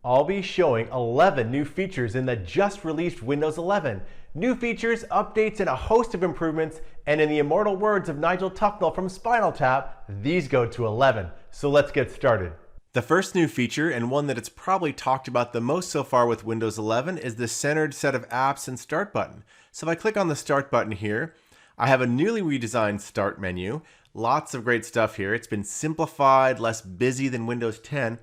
I'll be showing 11 new features in the just released Windows 11. New features, updates, and a host of improvements, and in the immortal words of Nigel Tucknell from Spinal Tap, these go to 11. So let's get started. The first new feature, and one that it's probably talked about the most so far with Windows 11, is the centered set of apps and start button. So if I click on the start button here, I have a newly redesigned start menu. Lots of great stuff here. It's been simplified, less busy than Windows 10.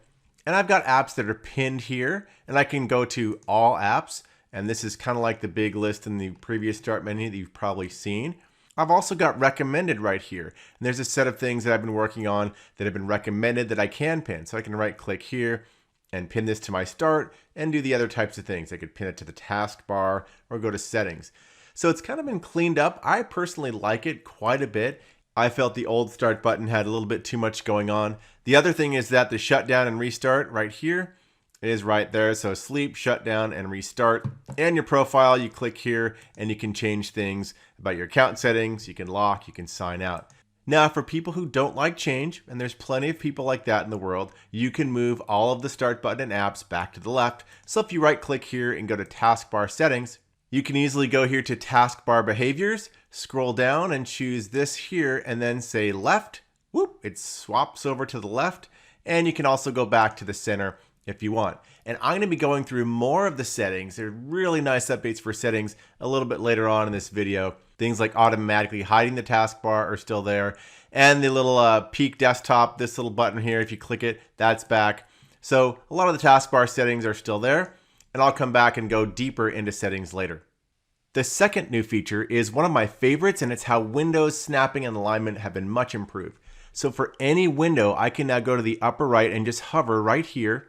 And I've got apps that are pinned here, and I can go to all apps. And this is kind of like the big list in the previous start menu that you've probably seen. I've also got recommended right here. And there's a set of things that I've been working on that have been recommended that I can pin. So I can right click here and pin this to my start and do the other types of things. I could pin it to the taskbar or go to settings. So it's kind of been cleaned up. I personally like it quite a bit. I felt the old start button had a little bit too much going on. The other thing is that the shutdown and restart right here is right there. So sleep, shutdown, and restart. And your profile, you click here and you can change things about your account settings. You can lock, you can sign out. Now, for people who don't like change, and there's plenty of people like that in the world, you can move all of the start button and apps back to the left. So if you right click here and go to taskbar settings, you can easily go here to taskbar behaviors, scroll down and choose this here and then say left. Whoop, it swaps over to the left. And you can also go back to the center if you want. And I'm going to be going through more of the settings. They're really nice updates for settings a little bit later on in this video. Things like automatically hiding the taskbar are still there. And the little peek desktop, this little button here, if you click it, that's back. So a lot of the taskbar settings are still there. And I'll come back and go deeper into settings later. The second new feature is one of my favorites, and it's how Windows snapping and alignment have been much improved. So for any window, I can now go to the upper right and just hover right here,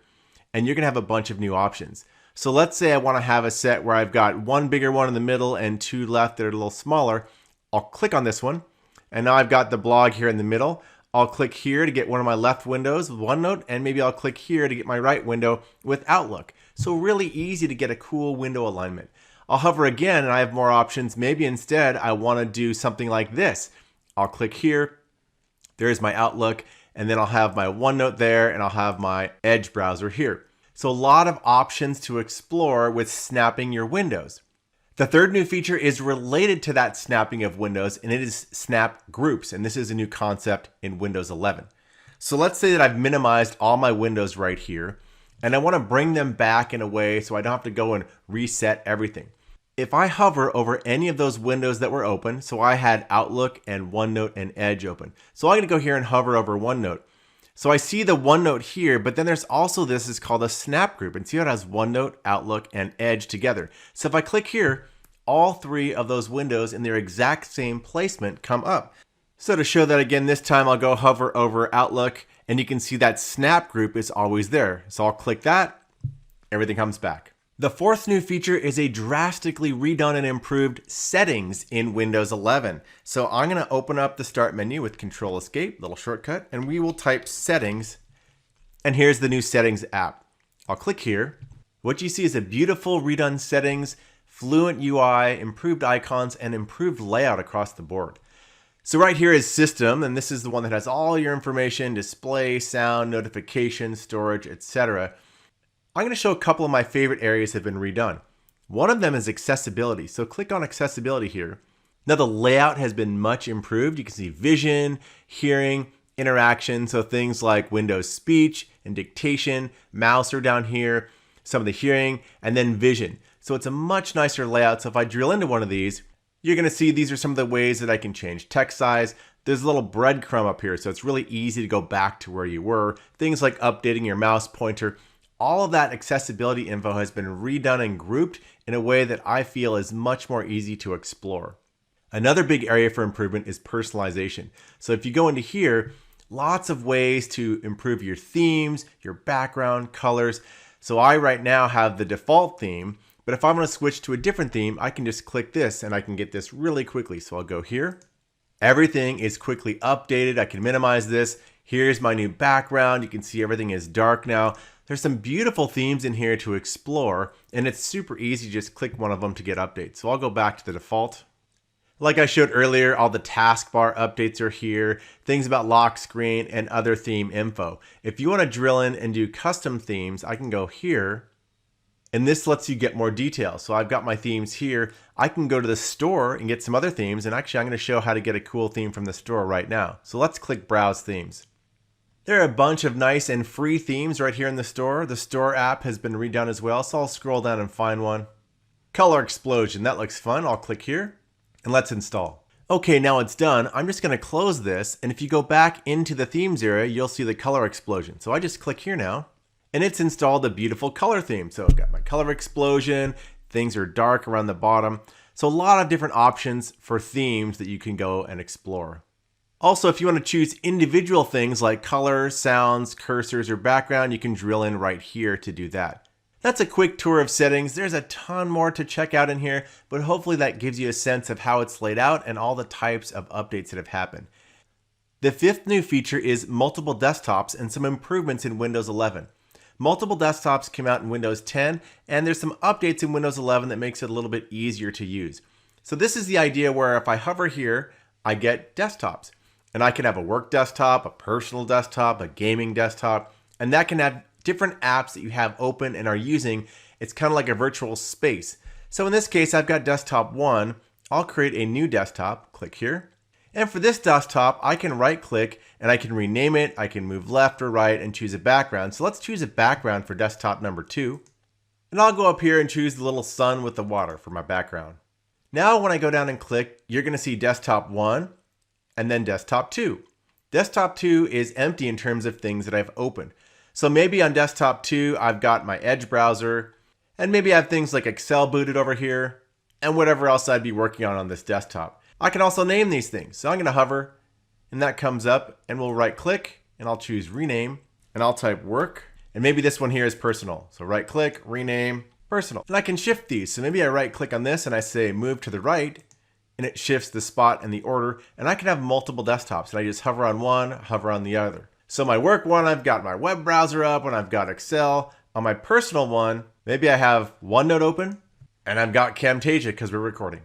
and you're gonna have a bunch of new options. So let's say I wanna have a set where I've got one bigger one in the middle and two left that are a little smaller. I'll click on this one, and now I've got the blog here in the middle. I'll click here to get one of my left windows with OneNote, and maybe I'll click here to get my right window with Outlook. So really easy to get a cool window alignment. I'll hover again and I have more options. Maybe instead I want to do something like this. I'll click here. There's my Outlook, and then I'll have my OneNote there, and I'll have my Edge browser here. So a lot of options to explore with snapping your windows. The third new feature is related to that snapping of windows, and it is snap groups. And this is a new concept in Windows 11. So let's say that I've minimized all my windows right here, and I want to bring them back in a way so I don't have to go and reset everything. If I hover over any of those windows that were open, so I had Outlook and OneNote and Edge open. So I'm going to go here and hover over OneNote. So I see the OneNote here, but then there's also this is called a snap group. And see how it has OneNote, Outlook, and Edge together. So if I click here, all three of those windows in their exact same placement come up. So to show that again, this time I'll go hover over Outlook, and you can see that snap group is always there. So I'll click that, everything comes back. The fourth new feature is a drastically redone and improved settings in Windows 11. So I'm going to open up the start menu with Control Escape, little shortcut, and we will type settings. And here's the new settings app. I'll click here. What you see is a beautiful redone settings, fluent UI, improved icons, and improved layout across the board. So right here is system, and this is the one that has all your information, display, sound, notifications, storage, etc. I'm going to show a couple of my favorite areas that have been redone. One of them is accessibility. So click on accessibility here. Now the layout has been much improved. You can see vision, hearing, interaction. So things like Windows speech and dictation, mouse are down here, some of the hearing, and then vision. So it's a much nicer layout. So if I drill into one of these, you're going to see these are some of the ways that I can change text size. There's a little breadcrumb up here, so it's really easy to go back to where you were. Things like updating your mouse pointer. All of that accessibility info has been redone and grouped in a way that I feel is much more easy to explore. Another big area for improvement is personalization. So if you go into here, lots of ways to improve your themes, your background, colors. So I right now have the default theme, but if I'm going to switch to a different theme, I can just click this and I can get this really quickly. So I'll go here. Everything is quickly updated. I can minimize this. Here's my new background. You can see everything is dark now. There's some beautiful themes in here to explore, and it's super easy. Just click one of them to get updates. So I'll go back to the default. Like I showed earlier, all the taskbar updates are here, things about lock screen and other theme info. If you want to drill in and do custom themes, I can go here, and this lets you get more details. So I've got my themes here. I can go to the store and get some other themes, and actually I'm going to show how to get a cool theme from the store right now. So let's click Browse Themes. There are a bunch of nice and free themes right here in the store. The store app has been redone as well, so I'll scroll down and find one. Color Explosion, that looks fun. I'll click here. And let's install. Okay, now it's done. I'm just going to close this, and if you go back into the themes area, you'll see the color explosion. So I just click here now, and it's installed a beautiful color theme. So I've got my color explosion, things are dark around the bottom. So a lot of different options for themes that you can go and explore. Also, if you want to choose individual things like color, sounds, cursors, or background, you can drill in right here to do that. That's a quick tour of settings. There's a ton more to check out in here, but hopefully that gives you a sense of how it's laid out and all the types of updates that have happened. The fifth new feature is multiple desktops and some improvements in Windows 11. Multiple desktops came out in Windows 10, and there's some updates in Windows 11 that makes it a little bit easier to use. So this is the idea where if I hover here, I get desktops. And I can have a work desktop, a personal desktop, a gaming desktop, and that can have different apps that you have open and are using. It's kind of like a virtual space. So in this case, I've got desktop 1. I'll create a new desktop, click here. And for this desktop, I can right click and I can rename it. I can move left or right and choose a background. So let's choose a background for desktop number 2. And I'll go up here and choose the little sun with the water for my background. Now when I go down and click, you're going to see desktop 1 and then desktop 2. Desktop 2 is empty in terms of things that I've opened. So maybe on desktop 2, I've got my Edge browser, and maybe I have things like Excel booted over here, and whatever else I'd be working on this desktop. I can also name these things. So I'm going to hover, and that comes up, and we'll right click, and I'll choose rename, and I'll type work, and maybe this one here is personal. So right click, rename, personal. And I can shift these. So maybe I right click on this and I say move to the right, and it shifts the spot and the order, and I can have multiple desktops, and I just hover on one, hover on the other. So my work one, I've got my web browser up and I've got Excel. On my personal one, maybe I have OneNote open and I've got Camtasia because we're recording.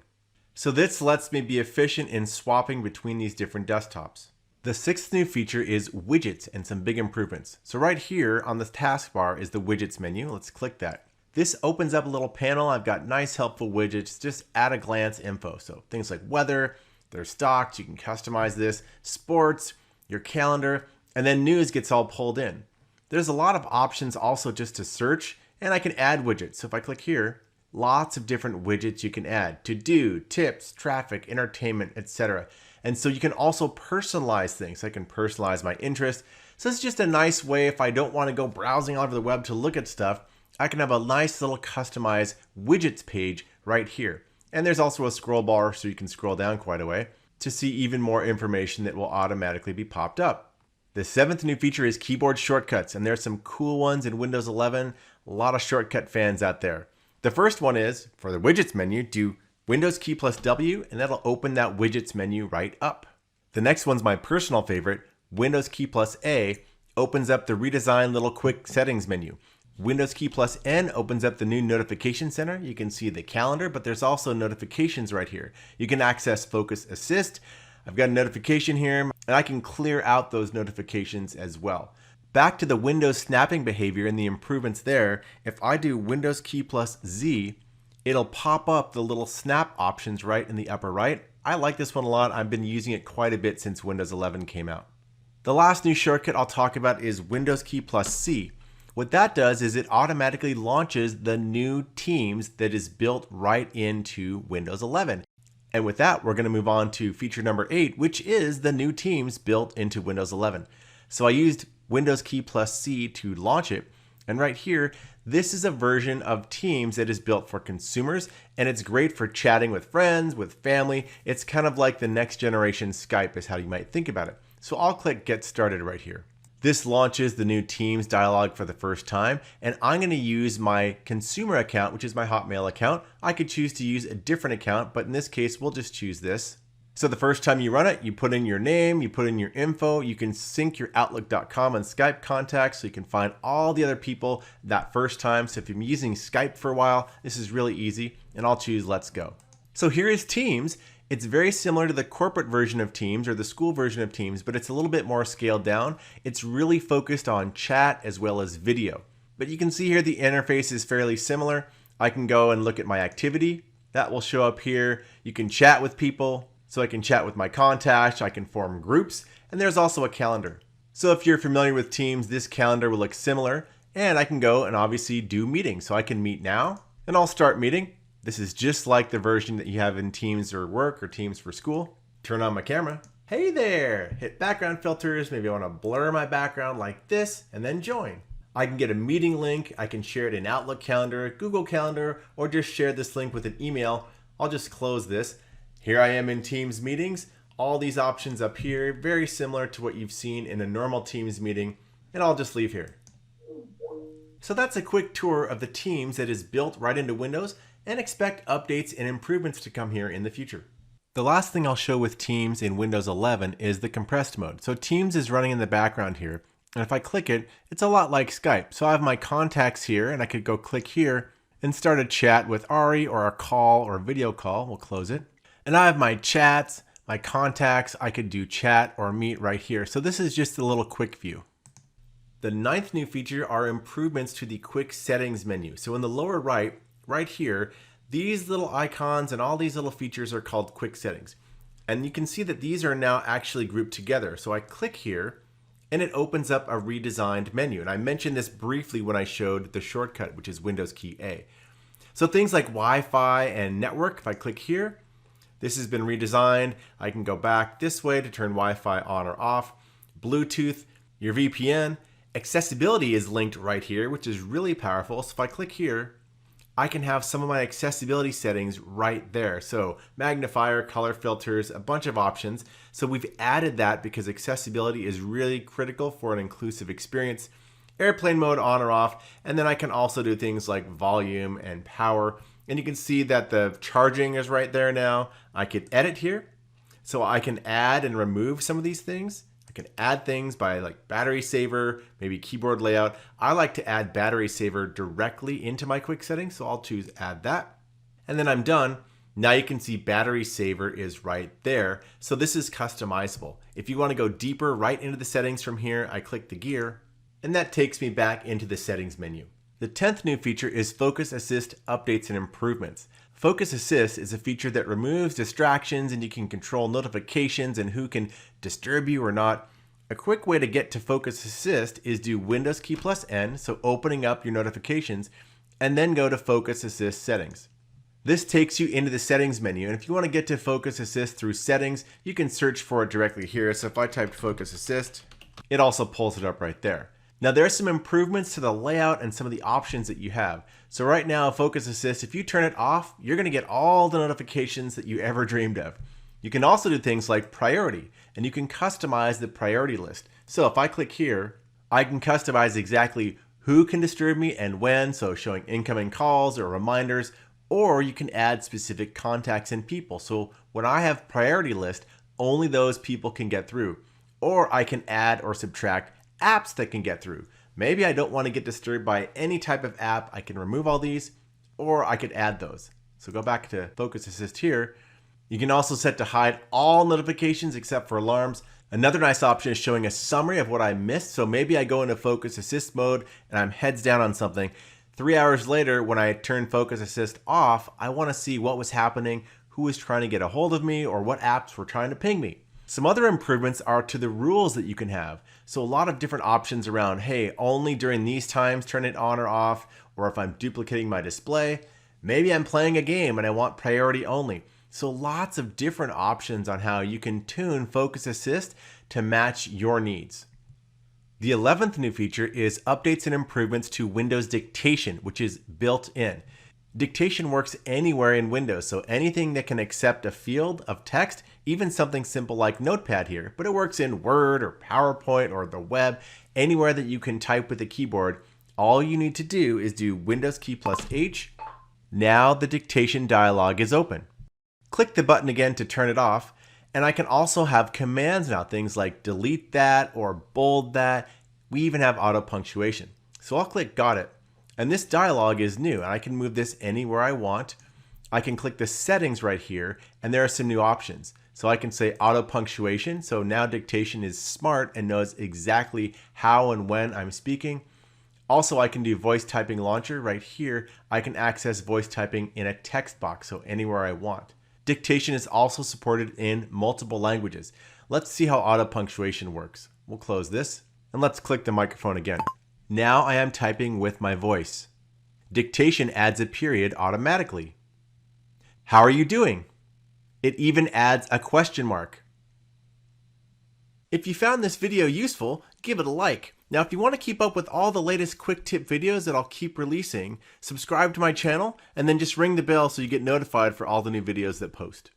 So this lets me be efficient in swapping between these different desktops. The sixth new feature is widgets and some big improvements. So right here on the taskbar is the widgets menu. Let's click that. This opens up a little panel. I've got nice helpful widgets, just at a glance info. So things like weather, their stocks, you can customize this, sports, your calendar, and then news gets all pulled in. There's a lot of options also just to search, and I can add widgets. So if I click here, lots of different widgets you can add. To do, tips, traffic, entertainment, etc. And so you can also personalize things. I can personalize my interest. So it's just a nice way if I don't want to go browsing all over the web to look at stuff, I can have a nice little customized widgets page right here. And there's also a scroll bar so you can scroll down quite a way to see even more information that will automatically be popped up. The seventh new feature is keyboard shortcuts, and there's some cool ones in Windows 11. A lot of shortcut fans out there. The first one is, for the widgets menu, do Windows key plus W, and that'll open that widgets menu right up. The next one's my personal favorite, Windows key plus A, opens up the redesigned little quick settings menu. Windows key plus N opens up the new notification center. You can see the calendar, but there's also notifications right here. You can access Focus Assist. I've got a notification here, and I can clear out those notifications as well. Back to the Windows snapping behavior and the improvements there, if I do Windows key plus Z, it'll pop up the little snap options right in the upper right. I like this one a lot. I've been using it quite a bit since Windows 11 came out. The last new shortcut I'll talk about is Windows key plus C. What that does is it automatically launches the new Teams that is built right into Windows 11. And with that, we're going to move on to feature number 8, which is the new Teams built into Windows 11. So I used Windows key plus C to launch it. And right here, this is a version of Teams that is built for consumers, and it's great for chatting with friends, with family. It's kind of like the next generation Skype is how you might think about it. So I'll click Get Started right here. This launches the new Teams dialog for the first time, and I'm going to use my consumer account, which is my Hotmail account. I could choose to use a different account, but in this case, we'll just choose this. So the first time you run it, you put in your name, you put in your info, you can sync your Outlook.com and Skype contacts so you can find all the other people that first time. So if you're using Skype for a while, this is really easy, and I'll choose Let's Go. So here is Teams. It's very similar to the corporate version of Teams or the school version of Teams, but it's a little bit more scaled down. It's really focused on chat as well as video. But you can see here the interface is fairly similar. I can go and look at my activity. That will show up here. You can chat with people. So I can chat with my contacts, I can form groups, and there's also a calendar. So if you're familiar with Teams, this calendar will look similar, and I can go and obviously do meetings. So I can meet now, and I'll start meeting. This is just like the version that you have in Teams or work or Teams for school. Turn on my camera. Hey there, hit background filters. Maybe I want to blur my background like this and then join. I can get a meeting link. I can share it in Outlook Calendar, Google Calendar, or just share this link with an email. I'll just close this. Here I am in Teams meetings. All these options up here, very similar to what you've seen in a normal Teams meeting, and I'll just leave here. So that's a quick tour of the Teams that is built right into Windows, and expect updates and improvements to come here in the future. The last thing I'll show with Teams in Windows 11 is the compressed mode. So Teams is running in the background here, and if I click it, it's a lot like Skype. So I have my contacts here, and I could go click here and start a chat with Ari or a call or a video call. We'll close it. And I have my chats, my contacts. I could do chat or meet right here. So this is just a little quick view. The 9th new feature are improvements to the quick settings menu. So in the lower right here, these little icons and all these little features are called quick settings. And you can see that these are now actually grouped together. So I click here and it opens up a redesigned menu. And I mentioned this briefly when I showed the shortcut, which is Windows key A. So things like Wi-Fi and network, if I click here, this has been redesigned. I can go back this way to turn Wi-Fi on or off. Bluetooth, your VPN. Accessibility is linked right here, which is really powerful. So if I click here, I can have some of my accessibility settings right there. So magnifier, color filters, a bunch of options. So we've added that because accessibility is really critical for an inclusive experience. Airplane mode on or off. And then I can also do things like volume and power. And you can see that the charging is right there now. I could edit here. So I can add and remove some of these things. I can add things by like battery saver, maybe keyboard layout. I like to add battery saver directly into my quick settings. So I'll choose add that. And then I'm done. Now you can see battery saver is right there. So this is customizable. If you want to go deeper right into the settings from here, I click the gear and that takes me back into the settings menu. The 10th new feature is Focus Assist updates and improvements. Focus Assist is a feature that removes distractions and you can control notifications and who can disturb you or not. A quick way to get to Focus Assist is do Windows key plus N, so opening up your notifications, and then go to Focus Assist settings. This takes you into the settings menu, and if you want to get to Focus Assist through settings, you can search for it directly here. So if I typed Focus Assist, it also pulls it up right there. Now there are some improvements to the layout and some of the options that you have. So right now, Focus Assist, if you turn it off, you're going to get all the notifications that you ever dreamed of. You can also do things like priority, and you can customize the priority list. So if I click here, I can customize exactly who can disturb me and when, so showing incoming calls or reminders, or you can add specific contacts and people. So when I have priority list, only those people can get through. Or I can add or subtract apps that can get through. Maybe I don't want to get disturbed by any type of app. I can remove all these, or I could add those. So go back to Focus Assist here. You can also set to hide all notifications except for alarms. Another nice option is showing a summary of what I missed. So maybe I go into Focus Assist mode and I'm heads down on something. 3 hours later, when I turn Focus Assist off, I want to see what was happening, who was trying to get a hold of me, or what apps were trying to ping me. Some other improvements are to the rules that you can have. So a lot of different options around, hey, only during these times turn it on or off, or if I'm duplicating my display, maybe I'm playing a game and I want priority only. So lots of different options on how you can tune Focus Assist to match your needs. The 11th new feature is updates and improvements to Windows Dictation, which is built in. Dictation works anywhere in Windows, so anything that can accept a field of text, even something simple like Notepad here, but it works in Word or PowerPoint or the web, anywhere that you can type with a keyboard. All you need to do is do Windows key plus H. Now the dictation dialog is open. Click the button again to turn it off, and I can also have commands now, things like delete that or bold that. We even have auto punctuation. So I'll click got it. And this dialog is new, and I can move this anywhere I want. I can click the settings right here, and there are some new options. So I can say auto punctuation. So now dictation is smart and knows exactly how and when I'm speaking. Also, I can do voice typing launcher right here. I can access voice typing in a text box, so anywhere I want. Dictation is also supported in multiple languages. Let's see how auto punctuation works. We'll close this and let's click the microphone again. Now I am typing with my voice. Dictation adds a period automatically. How are you doing? It even adds a question mark. If you found this video useful, give it a like. Now, if you want to keep up with all the latest quick tip videos that I'll keep releasing, subscribe to my channel and then just ring the bell so you get notified for all the new videos that post.